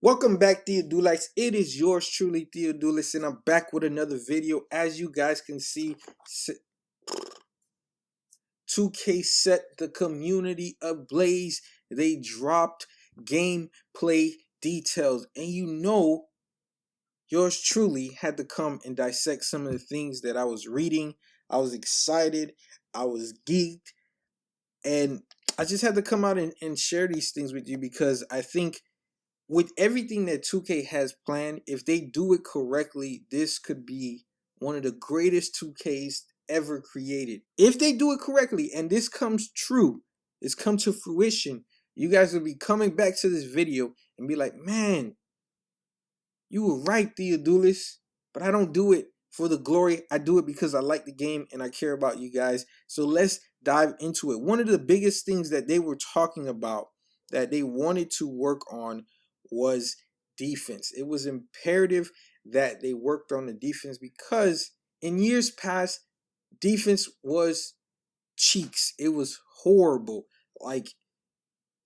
Welcome back, Theodulites. It is yours truly, Theodulis, and I'm back with another video. As you guys can see, 2K set the community ablaze. They dropped gameplay details, and yours truly had to come and dissect some of the things that I was reading. I was excited, I was geeked, and I just had to come out and share these things with you because I think with everything that 2K has planned, if they do it correctly, this could be one of the greatest 2Ks ever created. If they do it correctly, and this comes true, it's come to fruition, you guys will be coming back to this video and be like, man, you were right, Theodulis, but I don't do it for the glory. I do it because I like the game and I care about you guys. So let's dive into it. One of the biggest things that they were talking about that they wanted to work on was defense. It was imperative that they worked on the defense because in years past, defense was cheeks. It was horrible. Like,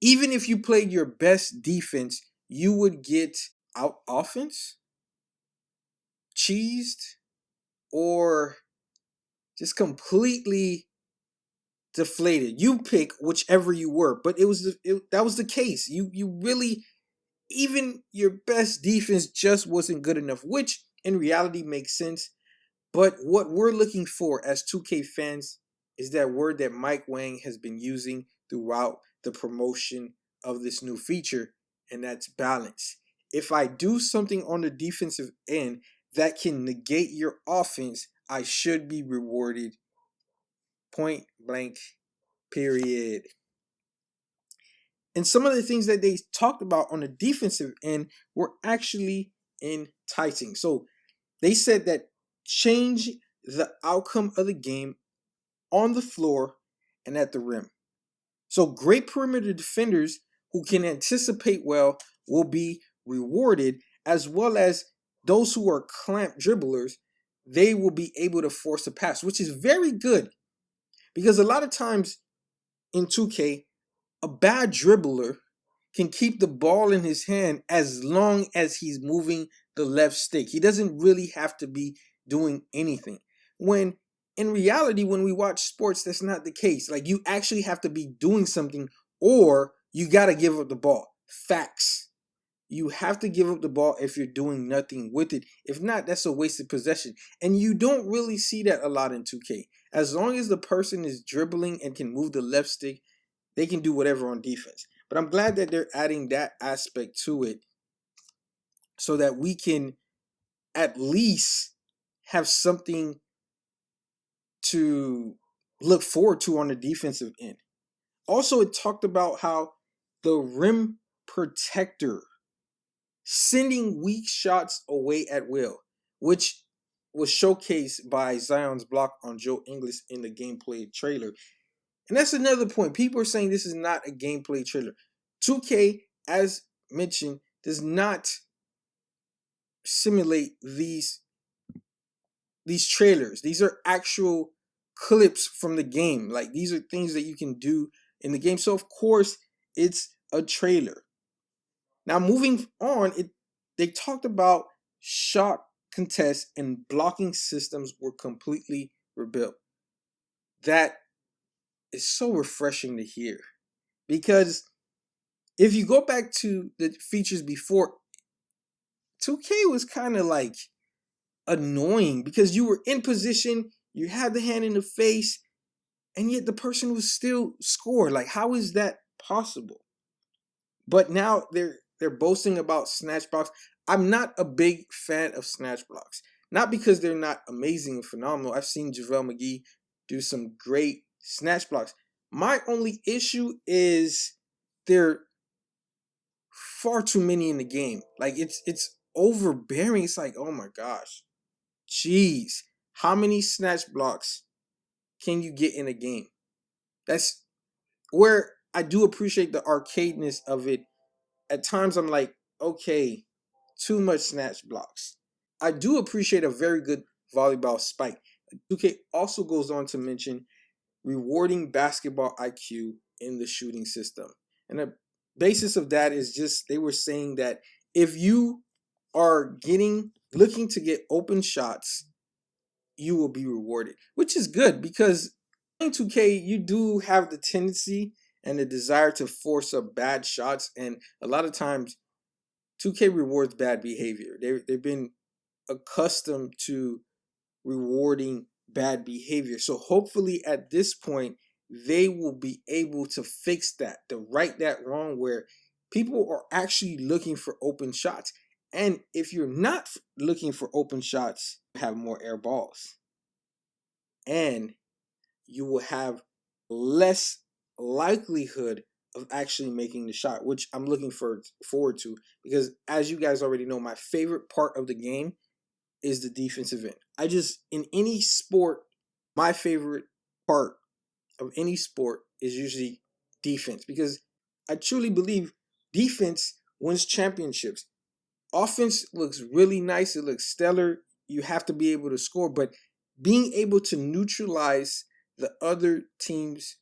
even if you played your best defense, you would get out offense, cheesed, or just completely deflated. You pick whichever you were, but that was the case. You really, even your best defense just wasn't good enough, which in reality makes sense. But what we're looking for as 2K fans is that word that Mike Wang has been using throughout the promotion of this new feature, and that's balance. If I do something on the defensive end that can negate your offense, I should be rewarded. Point blank, period. And some of the things that they talked about on the defensive end were actually enticing. So they said that change the outcome of the game on the floor and at the rim. So great perimeter defenders who can anticipate well will be rewarded, as well as those who are clamp dribblers, they will be able to force a pass, which is very good because a lot of times in 2K, a bad dribbler can keep the ball in his hand as long as he's moving the left stick. He doesn't really have to be doing anything. When in reality, when we watch sports, that's not the case. Like, you actually have to be doing something or you got to give up the ball. Facts. You have to give up the ball if you're doing nothing with it. If not, that's a wasted possession. And you don't really see that a lot in 2K. As long as the person is dribbling and can move the left stick, they can do whatever on defense. But I'm glad that they're adding that aspect to it so that we can at least have something to look forward to on the defensive end. Also, it talked about how the rim protector sending weak shots away at will, which was showcased by Zion's block on Joe Ingles in the gameplay trailer. And that's another point. People are saying this is not a gameplay trailer. 2K, as mentioned, does not simulate these trailers. These are actual clips from the game. Like, these are things that you can do in the game. So of course it's a trailer. Now moving on, they talked about shot contests and blocking systems were completely rebuilt. That is so refreshing to hear because if you go back to the features before, 2K was kind of like annoying because you were in position, you had the hand in the face, and yet the person was still scored. Like, how is that possible? But now they're boasting about snatch blocks. I'm not a big fan of snatch blocks. Not because they're not amazing and phenomenal. I've seen JaVale McGee do some great snatch blocks. My only issue is there are far too many in the game. Like, it's overbearing. It's like, oh my gosh. Jeez. How many snatch blocks can you get in a game? That's where I do appreciate the arcadeness of it. At times I'm like, okay, too much snatch blocks. I do appreciate a very good volleyball spike. 2K also goes on to mention rewarding basketball IQ in the shooting system. And the basis of that is just they were saying that if you are looking to get open shots, you will be rewarded, which is good because in 2K you do have the tendency and the desire to force up bad shots, and a lot of times 2K rewards bad behavior. They've been accustomed to rewarding bad behavior. So hopefully at this point they will be able to fix that, to right that wrong where people are actually looking for open shots. And if you're not looking for open shots, you have more air balls. And you will have less likelihood of actually making the shot, which I'm looking forward to because as you guys already know, my favorite part of the game is the defensive end. In any sport, my favorite part of any sport is usually defense because I truly believe defense wins championships. Offense looks really nice, it looks stellar. You have to be able to score, but being able to neutralize the other team's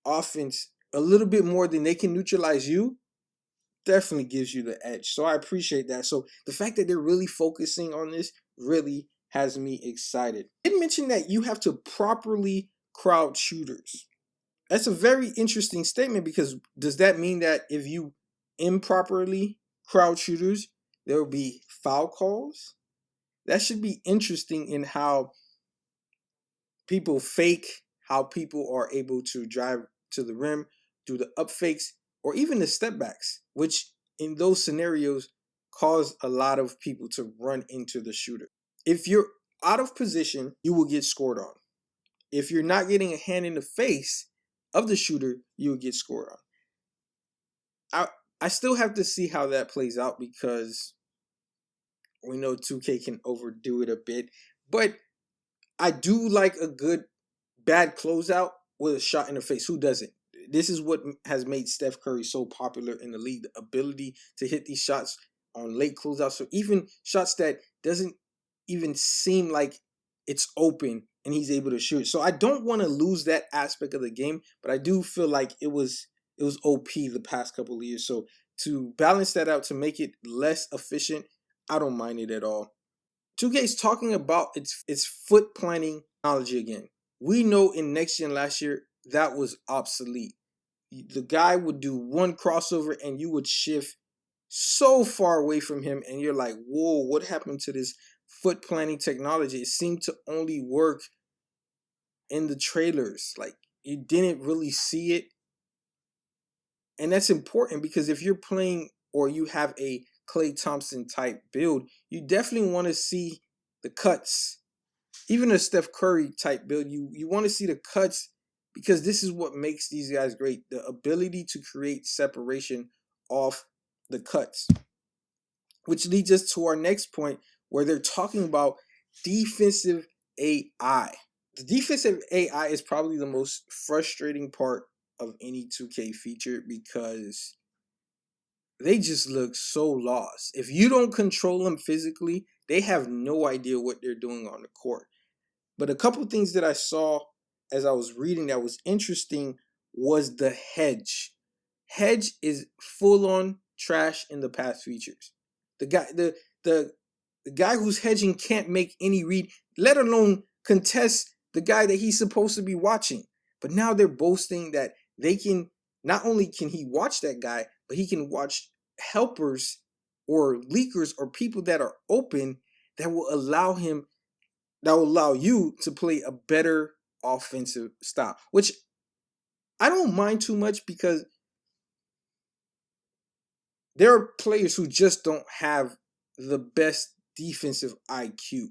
offense a little bit more than they can neutralize you definitely gives you the edge. So I appreciate that. So the fact that they're really focusing on this really has me excited. I did mention that you have to properly crowd shooters. That's a very interesting statement because does that mean that if you improperly crowd shooters, there will be foul calls? That should be interesting in how people fake, how people are able to drive to the rim, do the up fakes, or even the step backs, which in those scenarios cause a lot of people to run into the shooter. If you're out of position, you will get scored on. If you're not getting a hand in the face of the shooter, you will get scored on. I still have to see how that plays out because we know 2K can overdo it a bit, but I do like a good bad closeout with a shot in the face. Who doesn't? This is what has made Steph Curry so popular in the league, the ability to hit these shots on late closeouts. So even shots that doesn't even seem like it's open and he's able to shoot. So I don't want to lose that aspect of the game, but I do feel like it was OP the past couple of years. So to balance that out, to make it less efficient, I don't mind it at all. 2K is talking about its foot planting technology again. We know in next gen last year that was obsolete. The guy would do one crossover and you would shift so far away from him and you're like, whoa, what happened to this foot planting technology? It seemed to only work in the trailers. Like you didn't really see it. And that's important because if you're playing or you have a Klay Thompson type build, you definitely want to see the cuts. Even a Steph Curry type build, you want to see the cuts because this is what makes these guys great. The ability to create separation off the cuts. Which leads us to our next point where they're talking about defensive AI. The defensive AI is probably the most frustrating part of any 2K feature because they just look so lost. If you don't control them physically, they have no idea what they're doing on the court. But a couple things that I saw as I was reading that was interesting was the hedge. Hedge is full on trash in the past features. The guy the guy who's hedging can't make any read, let alone contest the guy that he's supposed to be watching. But now they're boasting that they can not only can he watch that guy, but he can watch helpers or leakers or people that are open that will allow him that will allow you to play a better offensive style, which I don't mind too much because there are players who just don't have the best defensive IQ.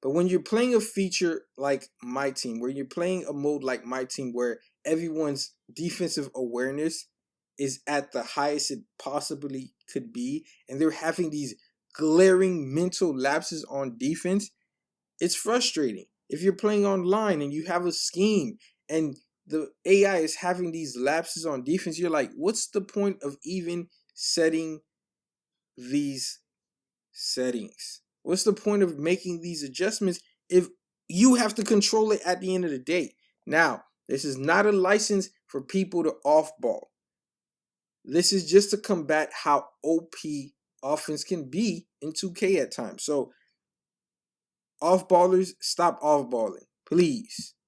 But when you're playing a feature like My Team, where you're playing a mode like My Team, where everyone's defensive awareness is at the highest it possibly could be, and they're having these glaring mental lapses on defense, it's frustrating. If you're playing online and you have a scheme and the AI is having these lapses on defense, you're like, what's the point of even setting these settings? What's the point of making these adjustments if you have to control it at the end of the day? Now, this is not a license for people to off ball. This is just to combat how OP offense can be in 2K at times. So off ballers, stop off balling, please.